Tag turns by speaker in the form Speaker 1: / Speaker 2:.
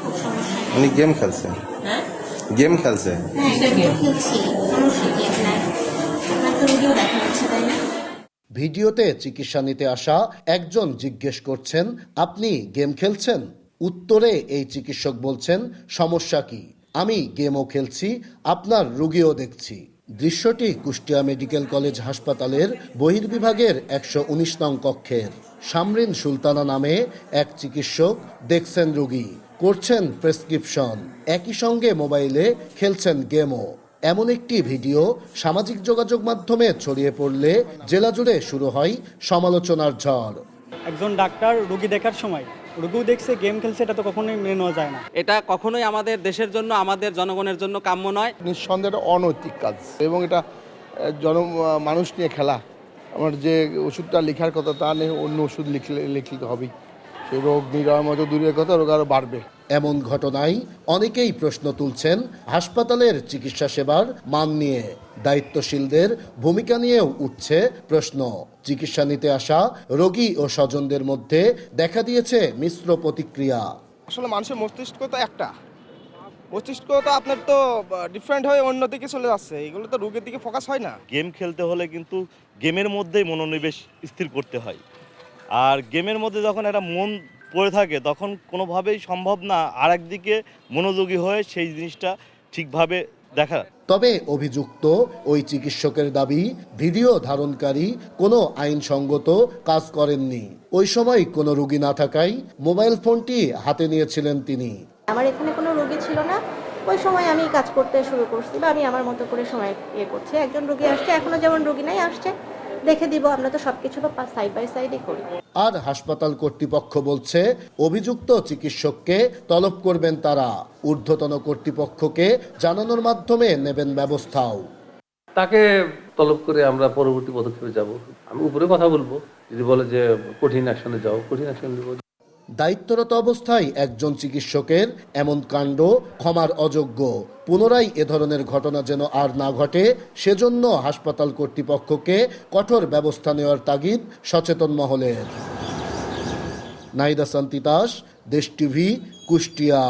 Speaker 1: খুব সমস্যা।
Speaker 2: উনি গেম খেলছে,
Speaker 1: হ্যাঁ
Speaker 2: গেম খেলছে।
Speaker 1: হ্যাঁ, এটা গেম খেলছি, সমস্যা কি আপনার? আপনার তো ভিডিও দেখা যাচ্ছে, তাই না?
Speaker 3: ভিডিওতে চিকিৎসা নিতে আসা একজন জিজ্ঞেস করছেন, আপনি গেম খেলছেন? উত্তরে এই চিকিৎসক বলছেন, সমস্যা কি? আমি গেমও খেলছি, আপনার রোগীও দেখছি। দৃশ্যটি কুষ্টিয়া মেডিকেল কলেজ হাসপাতালের বহির্বিভাগের ১১৯ নং কক্ষের। শামরিন সুলতানা নামে এক চিকিৎসক দেখছেন রোগী, করছেন প্রেসক্রিপশন, একই সঙ্গে মোবাইলে খেলছেন গেমও। এমন একটি ভিডিও সামাজিক যোগাযোগ মাধ্যমে ছড়িয়ে পড়লে জেলা জুড়ে শুরু হয় সমালোচনার ঝড়।
Speaker 4: একজন ডাক্তার রোগী দেখার সময় রোগীও দেখছে গেম খেলছে, এটা তো কখনোই মেনে নেওয়া যায় না।
Speaker 5: এটা কখনোই আমাদের দেশের জন্য, আমাদের জনগণের জন্য কাম্য নয়।
Speaker 6: নিঃসন্দেহে এটা অনৈতিক কাজ এবং এটা মানুষ নিয়ে খেলা। আমার যে ওষুধটা লেখার কথা তা নিয়ে অন্য ওষুধ লিখতে হবেই। সেই রোগ নিরাময় মতো দূরের কথা, রোগ আরও বাড়বে।
Speaker 3: এমন ঘটনায় অনেকেই প্রশ্ন তুলছেন হাসপাতালের চিকিৎসা সেবার মান নিয়ে। দায়িত্বশীলদের ভূমিকা নিয়েও উঠছে প্রশ্ন। চিকিৎসা নিতে আসা রোগী ও স্বজনদের মধ্যে দেখা দিয়েছে মিশ্র প্রতিক্রিয়া।
Speaker 7: আসলে মানুষের মস্তিষ্ক তো একটা, মস্তিষ্ক তো আপনার তো ডিফারেন্ট হয়ে অন্যদিকে চলে যাচ্ছে, এগুলো তো রোগের দিকে ফোকাস হয় না।
Speaker 8: গেম খেলতে হলে কিন্তু গেমের মধ্যেই মনোনিবেশ স্থির করতে হয়, আর গেমের মধ্যে যখন একটা মন পড়ে থাকে তখন কোনোভাবেই সম্ভব না আর একদিকে মনোযোগী হয়ে সেই জিনিসটা ঠিকভাবে দেখা।
Speaker 3: তবে অভিযুক্ত ওই চিকিৎসকের দাবি, ভিডিও ধারণকারী কোনো আইনসঙ্গত কাজ করেননি। ওই সময় কোনো রোগী না থাকায় মোবাইল ফোনটি হাতে নিয়েছিলেন তিনি।
Speaker 9: আমার এখানে কোনো রোগী ছিল না, ওই সময় আমি কাজ করতে শুরু করছি বা আমি আমার মতো করে সময় করছি। একজন রোগী আসছে, এখনো যেমন রোগী নাই, আসছে দেখে দিব, আমরা তো সবকিছু তো সাইড বাই সাইডই করি।
Speaker 3: আর হাসপাতাল কর্তৃপক্ষ বলছে অভিযুক্ত চিকিৎসককে তলব করবেন তারা, ঊর্ধ্বতন কর্তৃপক্ষকে জানানোর মাধ্যমে নেবেন ব্যবস্থাও।
Speaker 10: তাকে তলব করে আমরা পরবর্তী পদক্ষেপে যাব। আমি উপরে কথা বলবো, যদি বলে যে কঠিন অ্যাকশনে যাও, কঠিন অ্যাকশন নেব।
Speaker 3: দায়িত্বরত অবস্থায় একজন চিকিৎসকের এমন কাণ্ড ক্ষমার অযোগ্য। পুনরায় এ ধরনের ঘটনা যেন আর না ঘটে, সেজন্য হাসপাতাল কর্তৃপক্ষকে কঠোর ব্যবস্থা নেওয়ার তাগিদ সচেতন মহলের। নাহিদ হাসান তিতাস, দেশ টিভি, কুষ্টিয়া।